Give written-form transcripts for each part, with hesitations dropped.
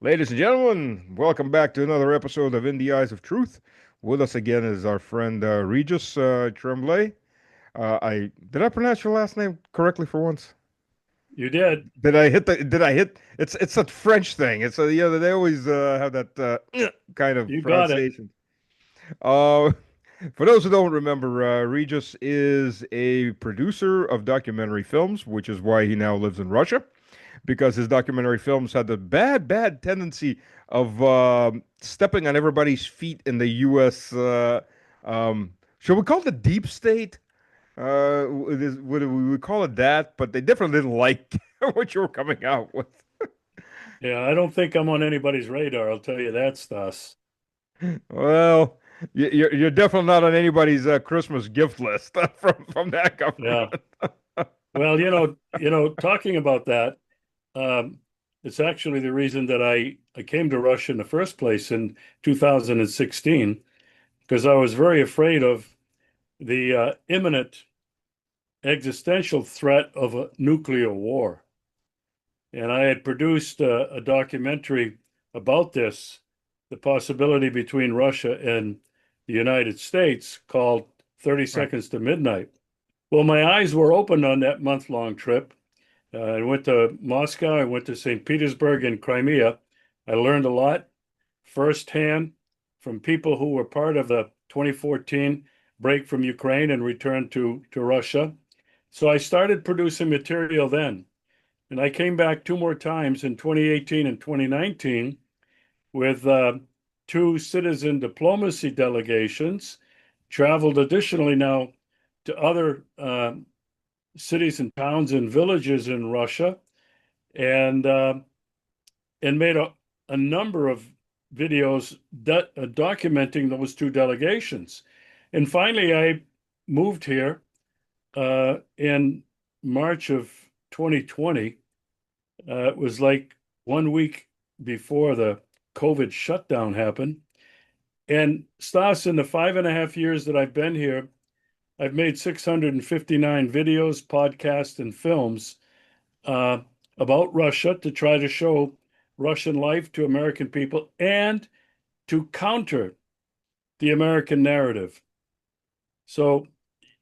Ladies and gentlemen, welcome back to another episode of In the Eyes of Truth. With us again is our friend Regis Tremblay. I did I pronounce your last name correctly for once? You did. Did I hit the? Did I hit? It's a French thing. It's a they always have that kind of You got it. pronunciation. Uh, for those who don't remember, Regis is a producer of documentary films, which is why he now lives in Russia, because his documentary films had the bad tendency of stepping on everybody's feet in the U.S. Should we call it the deep state? Would we would call it that? But they definitely didn't like what you were coming out with. Yeah, I don't think I'm on anybody's radar. I'll tell you that, Stas. Well, you're definitely not on anybody's Christmas gift list from that Yeah. government. Well, talking about that, um, it's actually the reason that I came to Russia in the first place in 2016, because I was very afraid of the imminent existential threat of a nuclear war. And I had produced a documentary about this, the possibility between Russia and the United States, called 30 Right. Seconds to Midnight. Well, my eyes were opened on that month-long trip. I went to Moscow, I went to St. Petersburg and Crimea. I learned a lot firsthand from people who were part of the 2014 break from Ukraine and returned to Russia. So I started producing material then. And I came back two more times in 2018 and 2019 with two citizen diplomacy delegations, traveled additionally now to other cities and towns and villages in Russia, and made a number of videos documenting those two delegations. And finally, I moved here in March of 2020. It was like 1 week before the COVID shutdown happened. And Stas, in the 5.5 years that I've been here, I've made 659 videos, podcasts, and films uh, about Russia to try to show Russian life to American people and to counter the American narrative. So,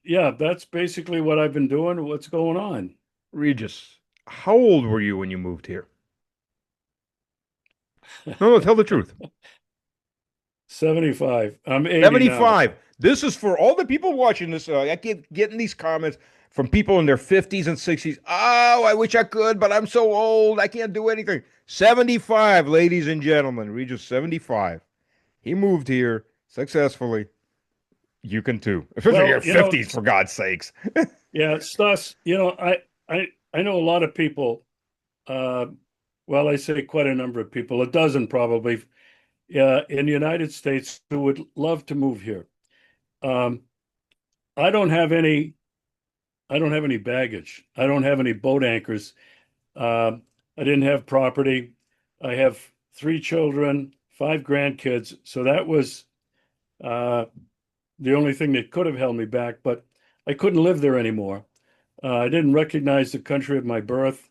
yeah, that's basically what I've been doing. What's going on? Regis, how old were you when you moved here? No, no, tell the truth. 75. I'm 80 now. 75. This is for all the people watching this. I keep getting these comments from people in their 50s and 60s. Oh, I wish I could, but I'm so old. I can't do anything. 75, ladies and gentlemen. Regis, 75. He moved here successfully. You can too. If it's in Well, your 50s, for God's sakes. yeah, Stas, I know a lot of people, uh, well, I say quite a number of people, a dozen probably, in the United States who would love to move here. Um, I don't have any, I don't have any baggage. I don't have any boat anchors. I didn't have property. I have three children, five grandkids. So that was uh, the only thing that could have held me back, but I couldn't live there anymore. I didn't recognize the country of my birth.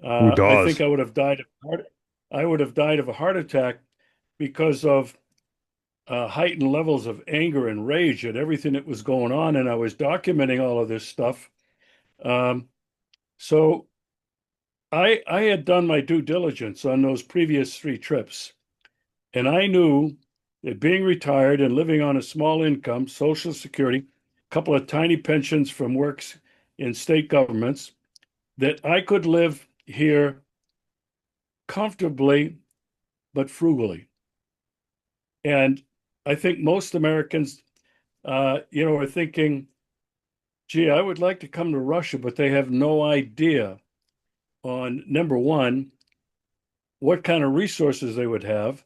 Who I think does? I would have died of a heart attack because of heightened levels of anger and rage at everything that was going on, and I was documenting all of this stuff. Um, so I had done my due diligence on those previous three trips, and I knew that being retired and living on a small income, Social Security, a couple of tiny pensions from works in state governments, that I could live here comfortably but frugally. And I think most Americans, are thinking, gee, I would like to come to Russia, but they have no idea on number one, what kind of resources they would have,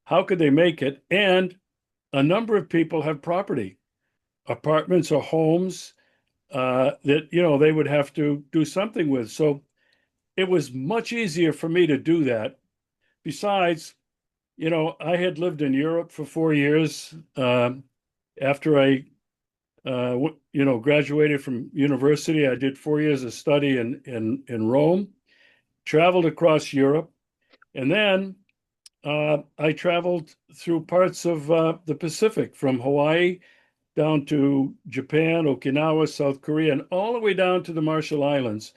how could they make it, and a number of people have property, apartments or homes that they would have to do something with. So it was much easier for me to do that. Besides, I had lived in Europe for 4 years after I, graduated from university. I did 4 years of study in Rome, traveled across Europe, and then I traveled through parts of the Pacific, from Hawaii down to Japan, Okinawa, South Korea, and all the way down to the Marshall Islands,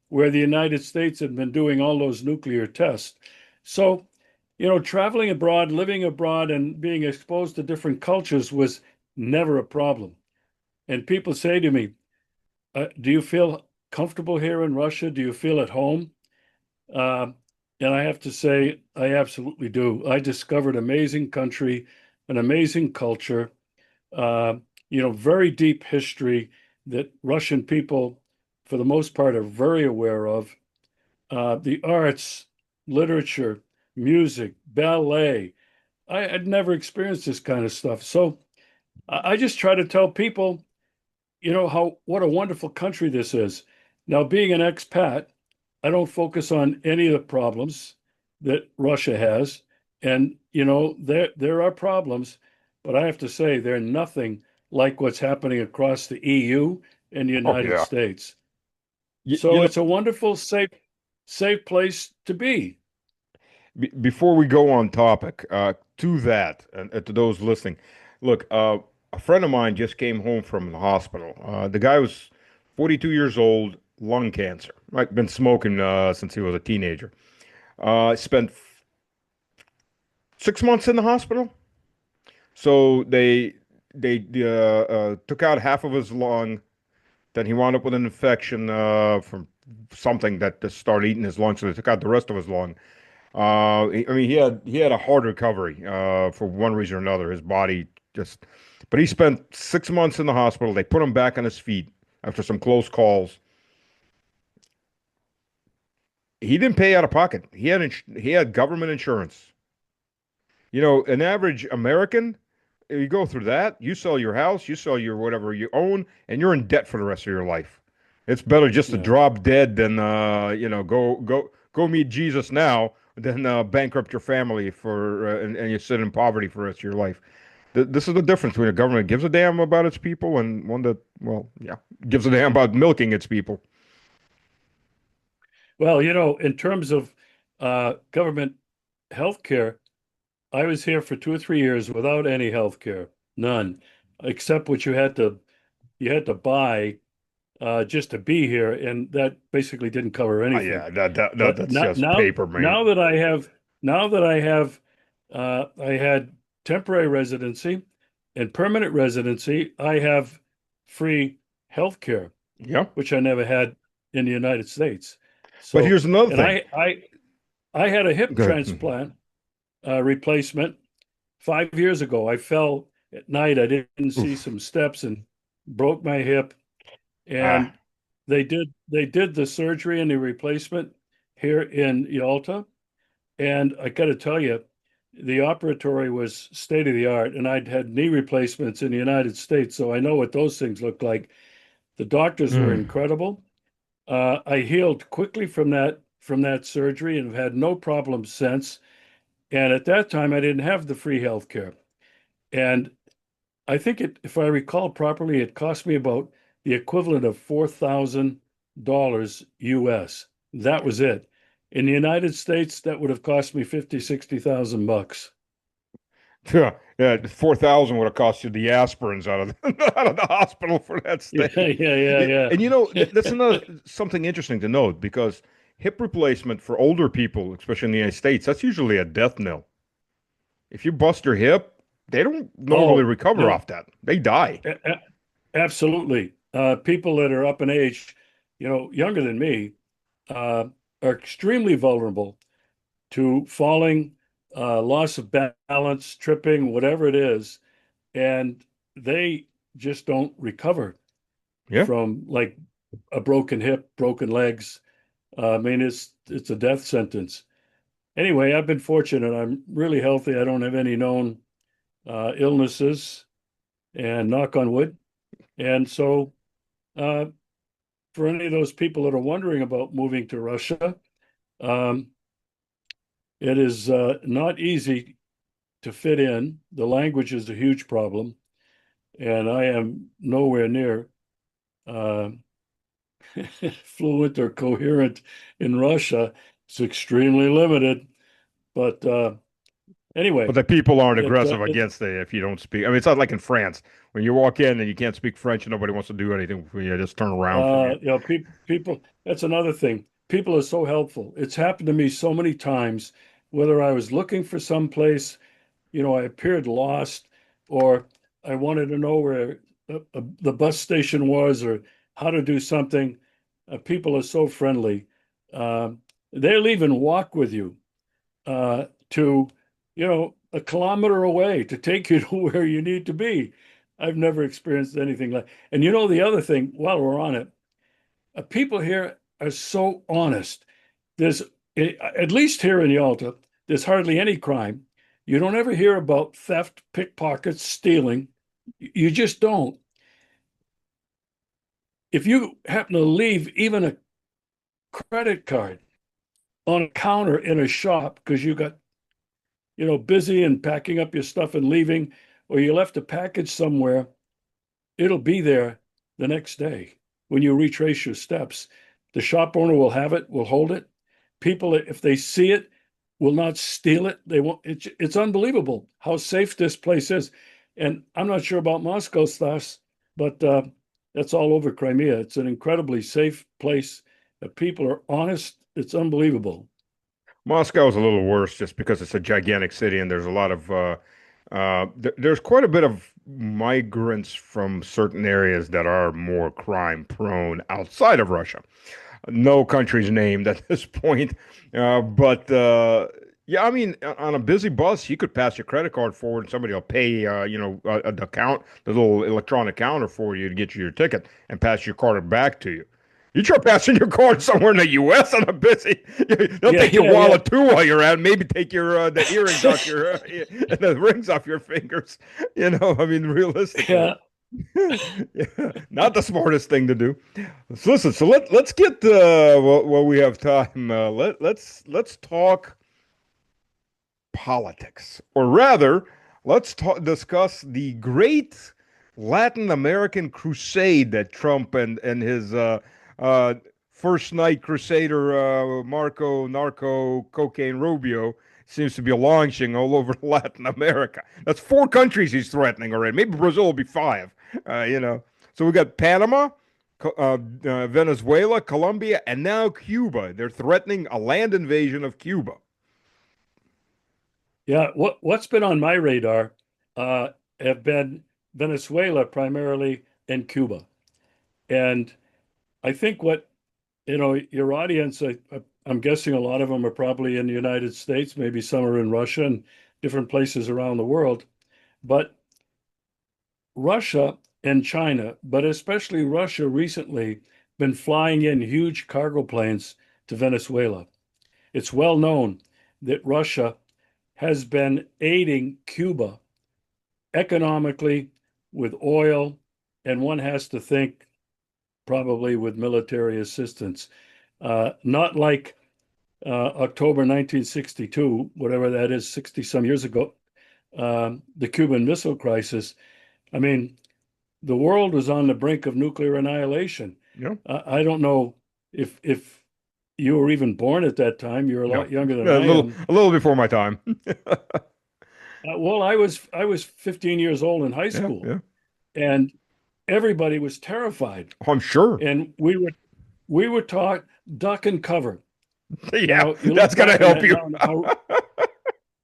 where the United States had been doing all those nuclear tests. So, traveling abroad, living abroad, and being exposed to different cultures was never a problem. And people say to me, do you feel comfortable here in Russia? Do you feel at home? Uh, and I have to say, I absolutely do. I discovered amazing country, an amazing culture, uh, very deep history that Russian people, for the most part, are very aware of. The arts, literature, music, ballet. I had never experienced this kind of stuff. So I just try to tell people, how what a wonderful country this is. Now, being an expat, I don't focus on any of the problems that Russia has. And, there are problems, but I have to say they're nothing like what's happening across the EU and the Oh United yeah. States. You So know, it's a wonderful, safe place to be. before we go on topic, to that and to those listening, look, a friend of mine just came home from the hospital. The guy was 42 years old, lung cancer. Like been smoking since he was a teenager. Spent 6 months in the hospital. So they took out half of his lung. Then he wound up with an infection from something that just started eating his lung. So they took out the rest of his lung. I mean, he had a hard recovery for one reason or another. His body just, but he spent 6 months in the hospital. They put him back on his feet after some close calls. He didn't pay out of pocket. He had government insurance. An average American, you go through that, you sell your house, you sell your whatever you own, and you're in debt for the rest of your life. It's better just to Yeah. drop dead than go meet Jesus now than bankrupt your family and you sit in poverty for the rest of your life. This is the difference between a government that gives a damn about its people and one that, well, yeah, gives a damn about milking its people. Well, in terms of government health care, I was here for 2 or 3 years without any health care, none, except what you had to buy just to be here, and that basically didn't cover Oh anything. yeah, that's But just paper, man. now that I had temporary residency and permanent residency, I have free health care, Yeah, which I never had in the United States. but So, here's another and thing. I had a hip Go ahead. transplant replacement 5 years ago. I fell at night. I didn't see Oof. some steps and broke my hip. Ah, And they did the surgery and the replacement here in Yalta. And I got to tell you, the operatory was state of the art. And I'd had knee replacements in the United States, so I know what those things look like. The doctors were mm. incredible. I healed quickly from that surgery and have had no problems since. And at that time, I didn't have the free health care. And I think if I recall properly, it cost me about the equivalent of $4,000 US. That was it. In the United States, that would have cost me 50, 60,000 bucks. Yeah, yeah, 4,000 would have cost you the aspirins out of out of the hospital for that Yeah, stay. yeah, And that's yeah. another something interesting to note because hip replacement for older people, especially in the United States, that's usually a death knell. If you bust your hip, they don't normally Oh, recover no, off that. They die. absolutely. People that are up in age, younger than me, uh, are extremely vulnerable to falling, loss of balance, tripping, whatever it is, and they just don't recover Yeah. from like a broken hip, broken legs. I mean, it's a death sentence. Anyway, I've been fortunate. I'm really healthy. I don't have any known illnesses, and knock on wood. And so, uh, for any of those people that are wondering about moving to Russia, um, it is not easy to fit in. The language is a huge problem, and I am nowhere near uh, fluent or coherent in Russia. It's extremely limited, but Anyway, But the people aren't aggressive it against it if you don't speak. I mean, it's not like in France when you walk in and you can't speak French and nobody wants to do anything for you. Just turn around from you. people, that's another thing. People are so helpful. It's happened to me so many times, whether I was looking for some place, I appeared lost, or I wanted to know where the bus station was or how to do something. People are so friendly. They'll even walk with you to, a kilometer away to take you to where you need to be. I've never experienced anything like. And the other thing, while we're on it, people here are so honest. There's, at least here in Yalta, there's hardly any crime. You don't ever hear about theft, pickpockets, stealing. You just don't. If you happen to leave even a credit card on a counter in a shop because you got, busy and packing up your stuff and leaving, or you left a package somewhere, it'll be there the next day when you retrace your steps. The shop owner will have it, will hold it. People, if they see it, will not steal it. They won't. It's unbelievable how safe this place is. And I'm not sure about Moscow, Stas, but that's all over Crimea. It's an incredibly safe place. The people are honest. It's unbelievable. Moscow is a little worse just because it's a gigantic city and there's a lot of there's quite a bit of migrants from certain areas that are more crime prone outside of Russia. No country's named at this point. But yeah, I mean, on a busy bus, you could pass your credit card forward and somebody will pay, the the little electronic counter for you to get you your ticket and pass your card back to you. You try passing your card somewhere in the U.S. on a busy, they'll Yeah, take your yeah, yeah. wallet too while you're at. Maybe take your the earrings off your and the rings off your fingers. I mean, realistically. Yeah. Yeah, not the smartest thing to do. So listen, so let's get while we have time. Let's talk politics, or rather, discuss the great Latin American crusade that Trump and his uh, first night crusader Marco Narco Cocaine Rubio seems to be launching all over Latin America. That's four countries he's threatening already. Maybe Brazil will be five. So we got Panama. Venezuela, Colombia, and now Cuba. They're threatening a land invasion of Cuba. Yeah, what's been on my radar have been Venezuela primarily and Cuba. And I think your audience, I'm guessing a lot of them are probably in the United States, maybe some are in Russia and different places around the world. But Russia and China, but especially Russia recently, been flying in huge cargo planes to Venezuela. It's well known that Russia has been aiding Cuba economically with oil, and one has to think probably with military assistance. Not like October 1962, whatever that is, 60 some years ago, the Cuban Missile Crisis. I mean, the world was on the brink of nuclear annihilation. No, I don't know if you were even born at that time. You're a no, lot younger than a I little am. a little before my time. Well, I was 15 years old in high Yeah, school, yeah. and everybody was terrified. Oh, I'm sure. And we were taught duck and cover. Yeah, Now you that's look gonna back on help that you. now,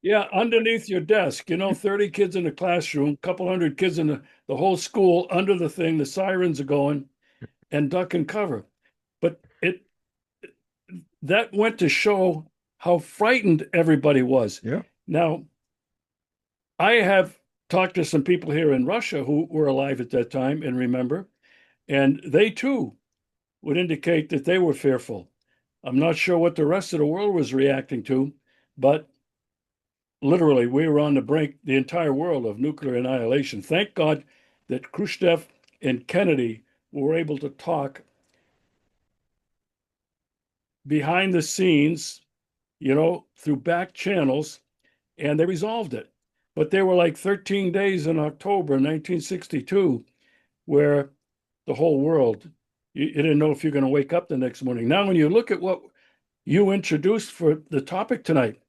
yeah, underneath your desk, 30 kids in the classroom, couple hundred kids in the whole school under the thing, the sirens are going, and duck and cover. But that went to show how frightened everybody was. Yeah. Now, I have talked to some people here in Russia who were alive at that time and remember, and they too would indicate that they were fearful. I'm not sure what the rest of the world was reacting to, but literally we were on the brink, the entire world, of nuclear annihilation. Thank God that Khrushchev and Kennedy were able to talk behind the scenes, through back channels, and they resolved it. But there were like 13 days in October 1962 where the whole world, you didn't know if you're going to wake up the next morning. Now, when you look at what you introduced for the topic tonight,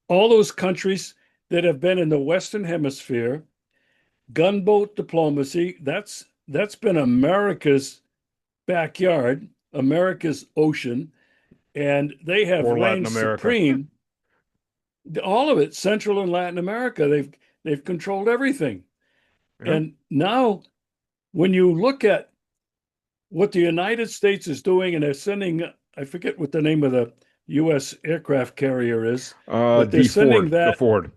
all those countries that have been in the Western Hemisphere, gunboat diplomacy, that's been America's backyard, America's ocean, and they have Or Latin reigned America. supreme. All of it, Central and Latin America, they've controlled everything. Yeah. And now, when you look at what the United States is doing, and they're sending, I forget what the name of the U.S. aircraft carrier is, but they're The sending Ford, the that, Ford.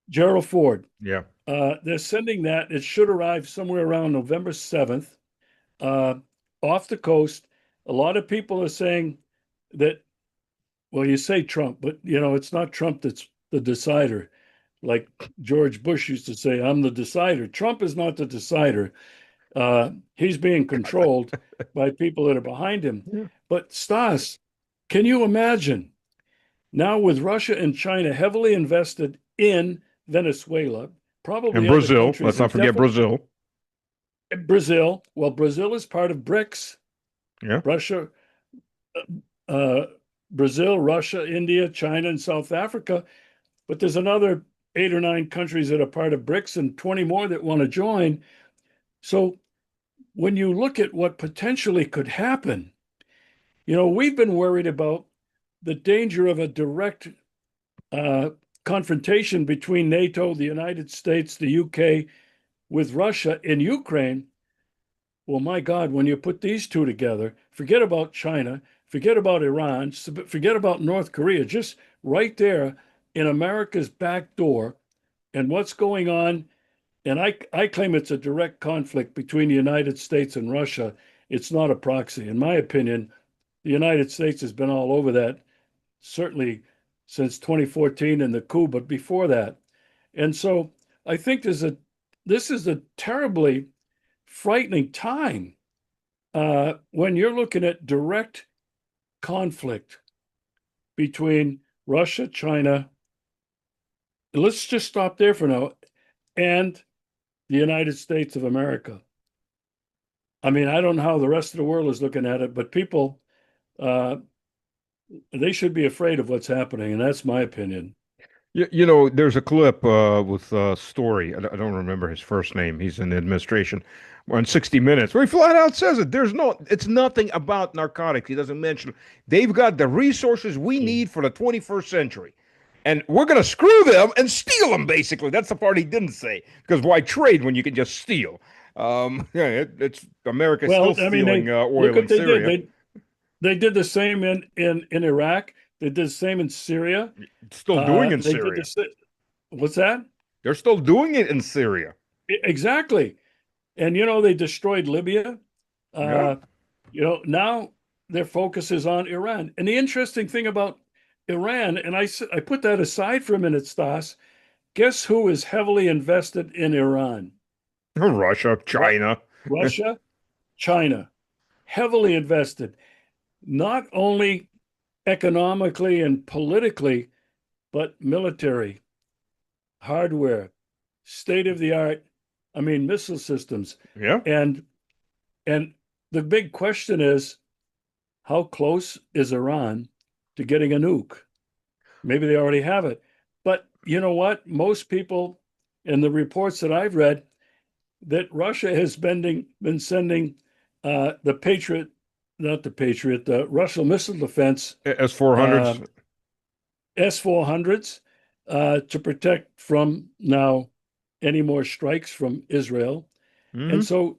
Gerald Ford, Yeah. they're sending that. It should arrive somewhere around November 7th, uh, off the coast. A lot of people are saying that, well, you say Trump, but it's not Trump that's the decider. Like George Bush used to say, I'm the decider. Trump is not the decider. He's being controlled by people that are behind him. Yeah. But Stas, can you imagine now with Russia and China heavily invested in Venezuela, And probably other Brazil. Let's countries, not and forget definitely Brazil. Brazil. Well, Brazil is part of BRICS. Yeah. Russia, uh, Brazil, Russia, India, China, and South Africa. But there's another 8 or 9 countries that are part of BRICS and 20 more that want to join. So when you look at what potentially could happen, we've been worried about the danger of a direct uh, confrontation between NATO, the United States, the UK, with Russia in Ukraine. Well, my God, when you put these two together, forget about China, forget about Iran, forget about North Korea, just right there in America's back door and what's going on. And I claim it's a direct conflict between the United States and Russia. It's not a proxy. In my opinion, the United States has been all over that, certainly since 2014 and the coup, but before that. And so I think this is a terribly frightening time when you're looking at direct conflict between Russia, China, let's just stop there for now, and the United States of America. I mean, I don't know how the rest of the world is looking at it, but people, uh, they should be afraid of what's happening, and that's my opinion. There's a clip with Story. I don't remember his first name. He's in the administration on 60 Minutes, where he flat out says it. It's nothing about narcotics. He doesn't mention they've got the resources we Mm. need for the 21st century. And we're going to screw them and steal them, basically. That's the part he didn't say. Because why trade when you can just steal? Yeah, it's America still Well, I mean, stealing look oil in what they did. Syria. They did the same in Iraq. They did the same in Syria. Still doing in They did Syria. the same. What's that? They're still doing it in Syria. Exactly. And they destroyed Libya. Yeah. Uh, now their focus is on Iran. And the interesting thing about Iran, and I put that aside for a minute, Stas. Guess who is heavily invested in Iran? Russia, Ru- China. Russia, China, heavily invested, not only economically and politically, but military, hardware, state of the art, I mean, missile systems. Yeah. And and the big question is, how close is Iran to getting a nuke? Maybe they already have it. But you know what? Most people in the reports that I've read that Russia has been sending the Patriot, not the Patriot, the Russian missile defense uh, S-400s. S-400s to protect from now any more strikes from Israel. And Hmm. so,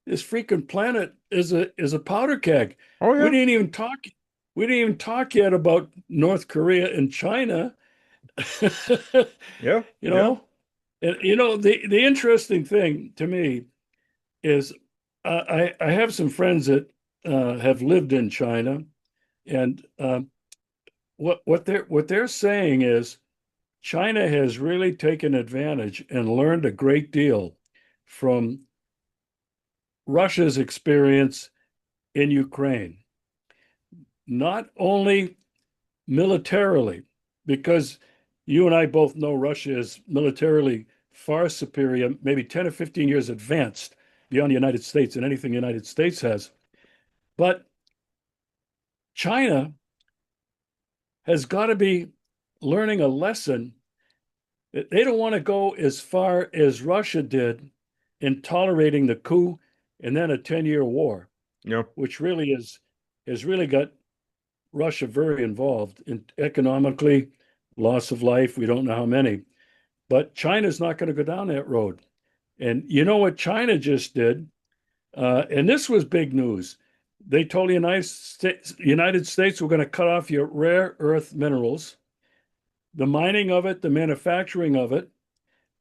this freaking planet is a powder keg. Oh We yeah. didn't even talk. We didn't even talk yet about North Korea and China. Yeah. you Yeah. know, and the interesting thing to me is I have some friends that have lived in China, and what they're saying is China has really taken advantage and learned a great deal from Russia's experience in Ukraine, not only militarily, because you and I both know Russia is militarily far superior, maybe 10 or 15 years advanced beyond the United States and anything the United States has. But China has got to be learning a lesson. They don't want to go as far as Russia did in tolerating the coup and then a 10-year war, Yeah. which really has really got Russia very involved in economically, loss of life. We don't know how many. But China's not going to go down that road. And you know what China just did? And this was big news. They told the United States we're going to cut off your rare earth minerals, the mining of it, the manufacturing of it,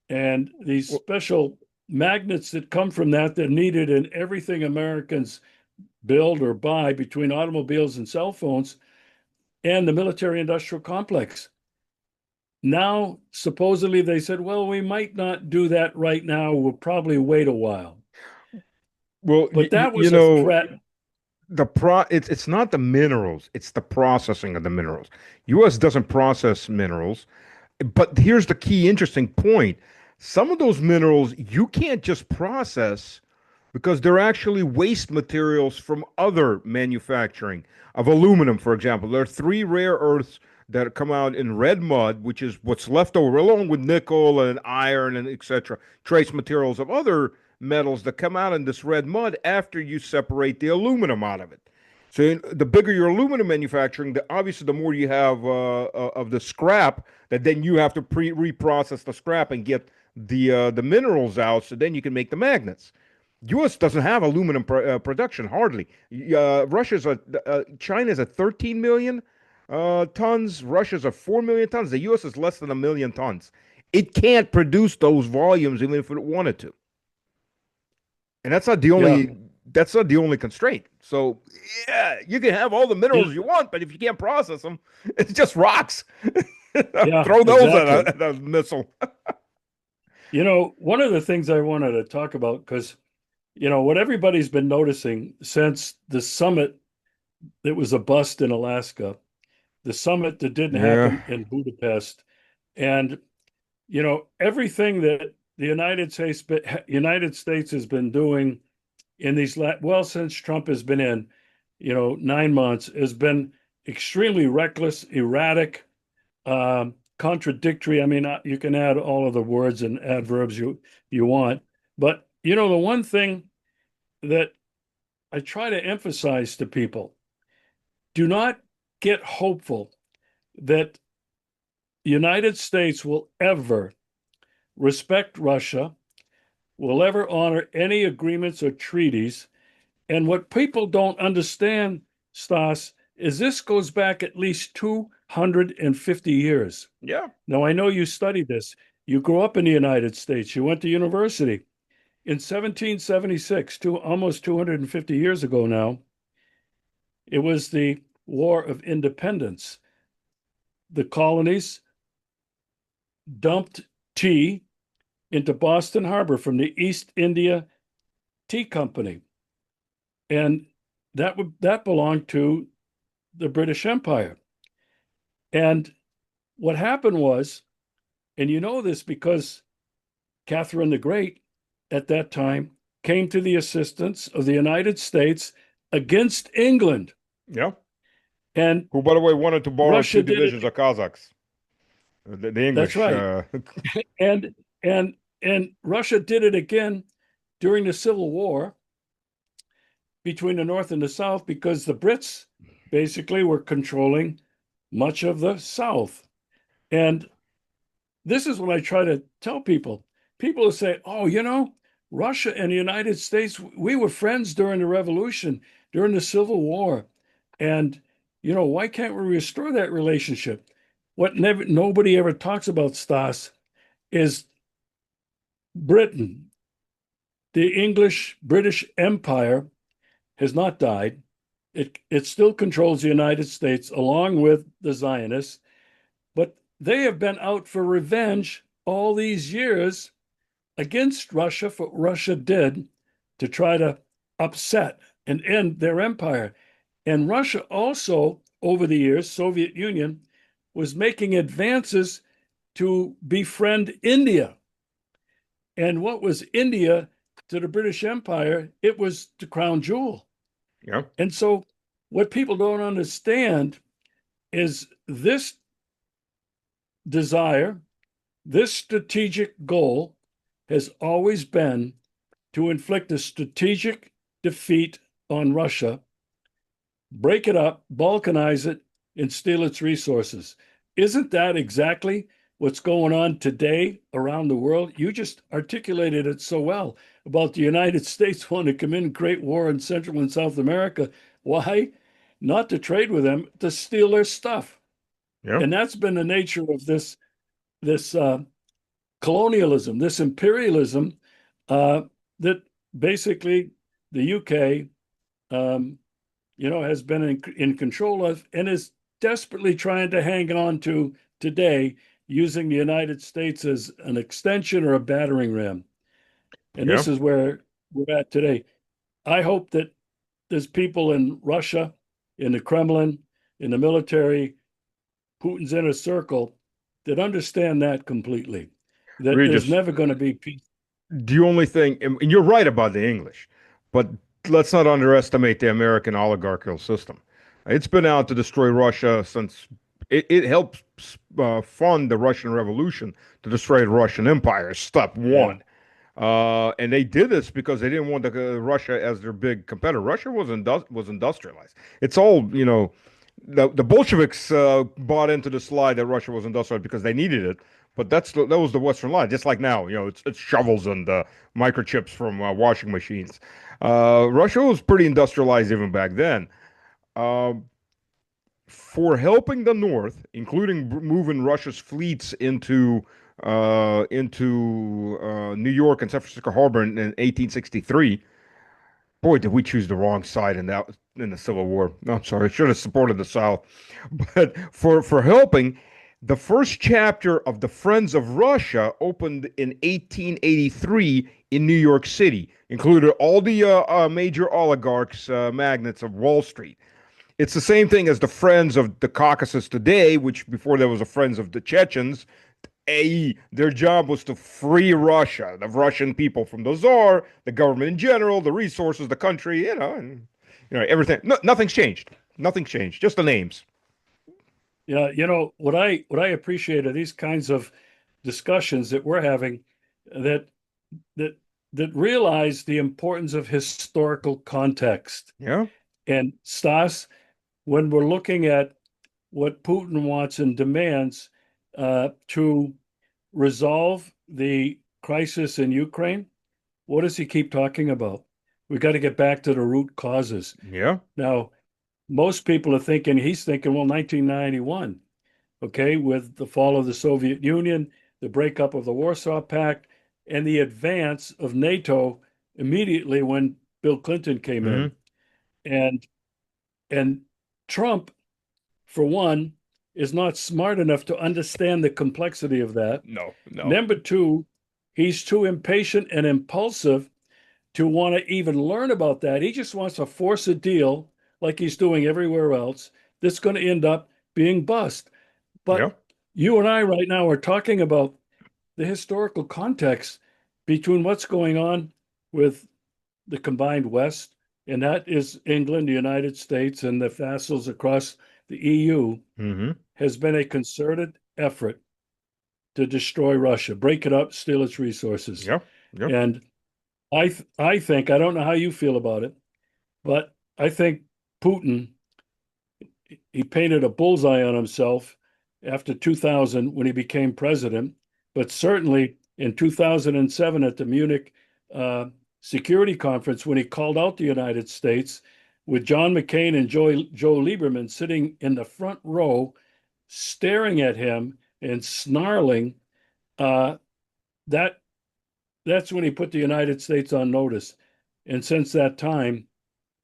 and these Well, special magnets that come from that that are needed in everything Americans build or buy between automobiles and cell phones and the military industrial complex. Now, supposedly, they said, well, we might not do that right now. We'll probably wait a while. well, But that you was a know, threat. it's not the minerals, it's the processing of the minerals. US doesn't process minerals, but here's the key interesting point. Some of those minerals you can't just process because they're actually waste materials from other manufacturing of aluminum, for example. There are three rare earths that come out in red mud, which is what's left over, along with nickel and iron and etc. Trace materials of other metals that come out in this red mud after you separate the aluminum out of it. So the bigger your aluminum manufacturing, obviously the more you have of the scrap that then you have to reprocess the scrap and get the minerals out, so then you can make the magnets. U.S. doesn't have aluminum production hardly. China's at 13 million tons. Russia's at 4 million tons. The U.S. is less than a million tons. It can't produce those volumes even if it wanted to, and Yeah. that's not the only constraint. So yeah, you can have all the You, minerals you want, but if you can't process them, it's just rocks. yeah, Throw those exactly. at a missile. One of the things I wanted to talk about, because, what everybody's been noticing since the summit that was a bust in Alaska, the summit that didn't Yeah, happen in Budapest, and, everything that the United States has been doing in since Trump has been in, 9 months, has been extremely reckless, erratic, contradictory. I mean, you can add all of the words and adverbs you want, but the one thing that I try to emphasize to people: do not get hopeful that the United States will ever respect Russia, will ever honor any agreements or treaties. And what people don't understand, Stas, is this goes back at least 250 years. yeah, Now, I know you studied this. You grew up in the United States. You went to university. In 1776, almost 250 years ago now, it was the War of Independence. The colonies dumped tea into Boston Harbor from the East India Tea Company, and that belonged to the British Empire. And what happened was, and you know this because Catherine the Great at that time came to the assistance of the United States against England. yeah. And Who, by the way, wanted to borrow two Russia did it. divisions of Kazakhs. The That's English. right. And and Russia did it again during the Civil War between the North and the South because the Brits basically were controlling much of the South. And this is what I try to tell people. People say, oh, Russia and the United States, we were friends during the Revolution, during the Civil War. And, why can't we restore that relationship? What nobody ever talks about, Stas, is Britain. The English British Empire has not died. It still controls the United States along with the Zionists, but they have been out for revenge all these years against Russia for what Russia did to try to upset and end their empire. And Russia also, over the years, Soviet Union, was making advances to befriend India. And what was India to the British Empire? It was the crown jewel. Yeah. And so what people don't understand is this desire, this strategic goal has always been to inflict a strategic defeat on Russia, break it up, balkanize it, and steal its resources. Isn't that exactly what's going on today around the world? You just articulated it so well about the United States wanting to come in and create war in Central and South America. Why? Not to trade with them, to steal their stuff. Yeah. And that's been the nature of this colonialism, this imperialism uh, that basically the UK, um, has been in control of and is desperately trying to hang on to today, using the United States as an extension or a battering ram. And Yeah. this is where we're at today. I hope that there's people in Russia, in the Kremlin, in the military, Putin's inner circle that understand that completely, that there's Regis, never going to be peace. the only thing, and you're right about the English, but let's not underestimate the American oligarchical system. It's been out to destroy Russia since it helped fund the Russian Revolution to destroy the Russian Empire, step Yeah. one. And they did this because they didn't want Russia as their big competitor. Russia was industrialized. It's all, the Bolsheviks bought into the slide that Russia was industrialized because they needed it. But that was the Western line. Just like now, it's shovels and microchips from washing machines. Russia was pretty industrialized even back then. Uh, for helping the North, including moving Russia's fleets into New York and San Francisco Harbor in 1863. Boy, did we choose the wrong side in the Civil War. No, I'm sorry, I should have supported the South. But for helping, the first chapter of the Friends of Russia opened in 1883 in New York City, included all the major oligarchs, magnates of Wall Street. It's the same thing as the Friends of the Caucasus today, which before there was a Friends of the Chechens. Their job was to free Russia, the Russian people from the Tsar, the government in general, the resources, the country, and everything. No, nothing's changed. Nothing's changed. Just the names. Yeah, what I appreciate are these kinds of discussions that we're having that that that realize the importance of historical context. Yeah. And Stas, when we're looking at what Putin wants and demands to resolve the crisis in Ukraine, what does he keep talking about? We got to get back to the root causes. Yeah. Now, most people are thinking, he's thinking, well, 1991, okay, with the fall of the Soviet Union, the breakup of the Warsaw Pact, and the advance of NATO immediately when Bill Clinton came in. Hmm. And and Trump, for one, is not smart enough to understand the complexity of that. No, no. Number two, he's too impatient and impulsive to want to even learn about that. He just wants to force a deal like he's doing everywhere else that's going to end up being bust. Yeah. But you and I right now are talking about the historical context between what's going on with the combined West, and that is England, the United States, and the vassals across the EU, Hmm. has been a concerted effort to destroy Russia, break it up, steal its resources. Yeah. Yeah. And I think, I don't know how you feel about it, but I think Putin, he painted a bullseye on himself after 2000 when he became president, but certainly in 2007 at the Munich uh, Security Conference when he called out the United States with John McCain and Joe Lieberman sitting in the front row, staring at him and snarling. Uh, that that's when he put the United States on notice. And since that time,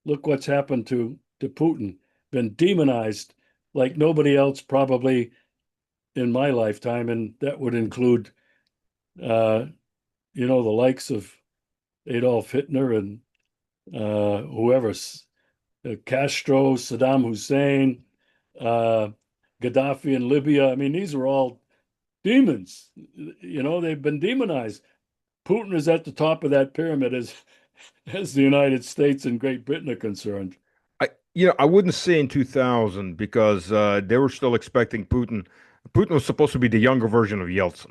look what's happened to Putin. Been demonized like nobody else probably in my lifetime, and that would include uh, the likes of Adolf Hitler and whoever, Castro, Saddam Hussein, uh, Gaddafi in Libya. I mean, these are all demons. They've been demonized. Putin is at the top of that pyramid as the United States and Great Britain are concerned. I wouldn't say in 2000 because they were still expecting Putin. Putin was supposed to be the younger version of Yeltsin.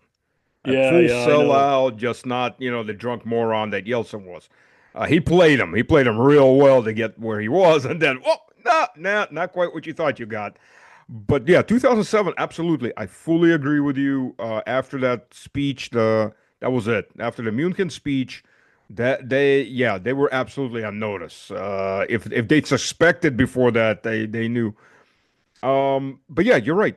A Yeah, full yeah, I know. sellout, just not, the drunk moron that Yeltsin was. He played him. He played him real well to get where he was, and then, oh, no, nah, not quite what you thought you got. But yeah, 2007, absolutely. I fully agree with you. After that speech, that was it. After the Munich speech, they were absolutely on notice. If they suspected before that, they knew. But yeah, you're right.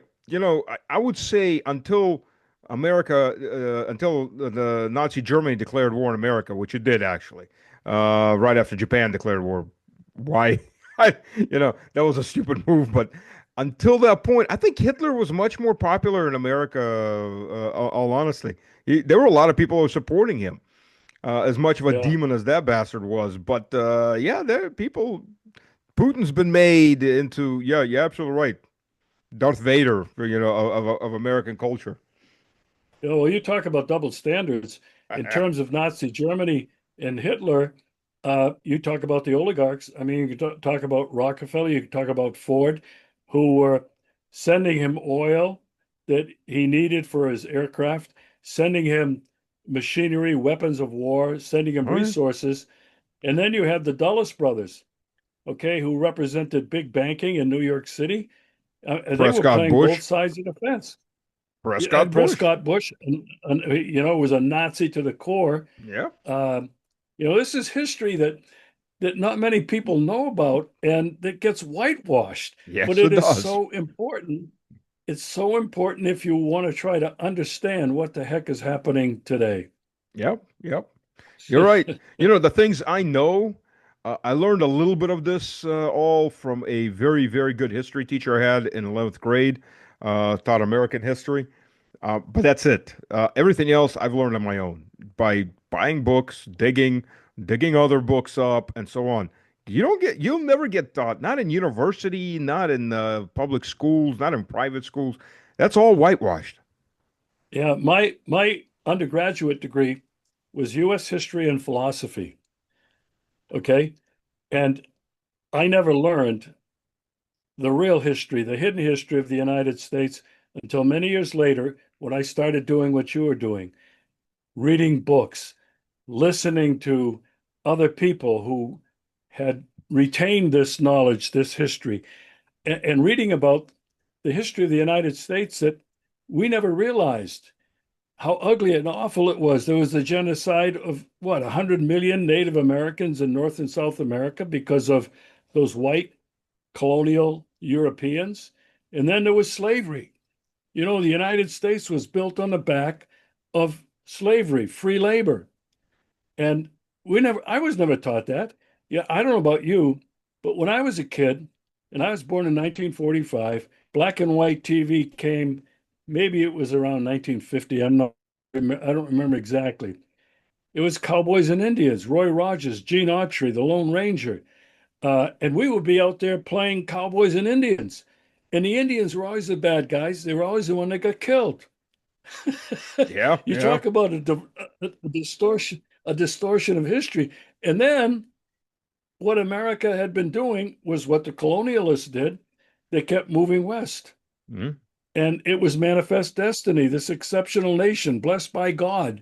I would say until the Nazi Germany declared war on America, which it did actually, right after Japan declared war. Why? That was a stupid move. But until that point, I think Hitler was much more popular in America. All honesty, there were a lot of people who were supporting him. As much of a Yeah. demon as that bastard was, but yeah, there people. Putin's been made into, yeah, you're absolutely right. Darth Vader, of American culture. Yeah, well, you talk about double standards in terms of Nazi Germany and Hitler. You talk about the oligarchs. I mean, you can talk about Rockefeller. You can talk about Ford, who were sending him oil that he needed for his aircraft, sending him machinery, weapons of war, sending him All right. resources. And then you have the Dulles brothers, okay, who represented big banking in New York City. They were Prescott playing both Bush. sides of the fence. Yeah, Prescott Bush. Prescott Bush, was a Nazi to the core. Yeah. Um, this is history that not many people know about, and that gets whitewashed. But Yes, it it is does. so important. It's so important if you want to try to understand what the heck is happening today. Yep. Yep. You're right. The things I know, I learned a little bit of this all from a very, very good history teacher I had in 11th grade, taught American history. But that's it. Everything else I've learned on my own by buying books, digging other books up, and so on. You'll never get taught, not in university, not in public schools, not in private schools. That's all whitewashed. Yeah, my undergraduate degree was U.S. history and philosophy. Okay, and I never learned the real history, the hidden history of the United States until many years later when I started doing what you were doing, reading books, listening to other people who had retained this knowledge, this history, and reading about the history of the United States that we never realized how ugly and awful it was. There was the genocide of what, 100 million Native Americans in North and South America because of those white colonial Europeans. And then there was slavery. The United States was built on the back of slavery, free labor. And I was never taught that. Yeah, I don't know about you, but when I was a kid, and I was born in 1945, black and white TV came, maybe it was around 1950. I don't remember exactly. It was Cowboys and Indians, Roy Rogers, Gene Autry, the Lone Ranger. And we would be out there playing cowboys and Indians. And the Indians were always the bad guys. They were always the one that got killed. Yeah, You yeah. talk about a distortion of history. And then what America had been doing was what the colonialists did. They kept moving west. Mhm. And it was manifest destiny, this exceptional nation blessed by God.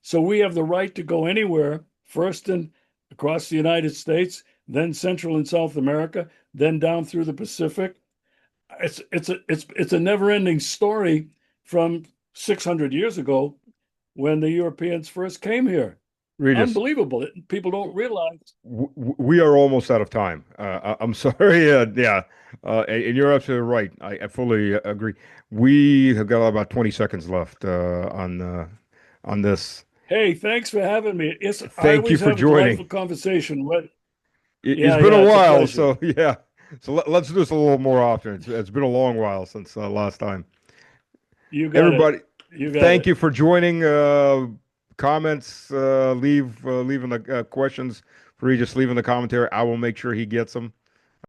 So we have the right to go anywhere, first in across the United States, then Central and South America, then down through the Pacific. It's a never-ending story from 600 years ago when the Europeans first came here. Regis, Unbelievable. People don't realize. we are almost out of time. I'm sorry. Yeah, and you're absolutely right. I fully agree. We have got about 20 seconds left on this. Hey, thanks for having me. I Thank you always for have a delightful joining. conversation. It's Yeah, been a yeah, it's a while, pleasure. so yeah. So let's do this a little more often. It's been a long while since last time. You got it. Everybody, You got thank it. you for joining. Leaving the questions for you. Just leaving the commentary. I will make sure he gets them.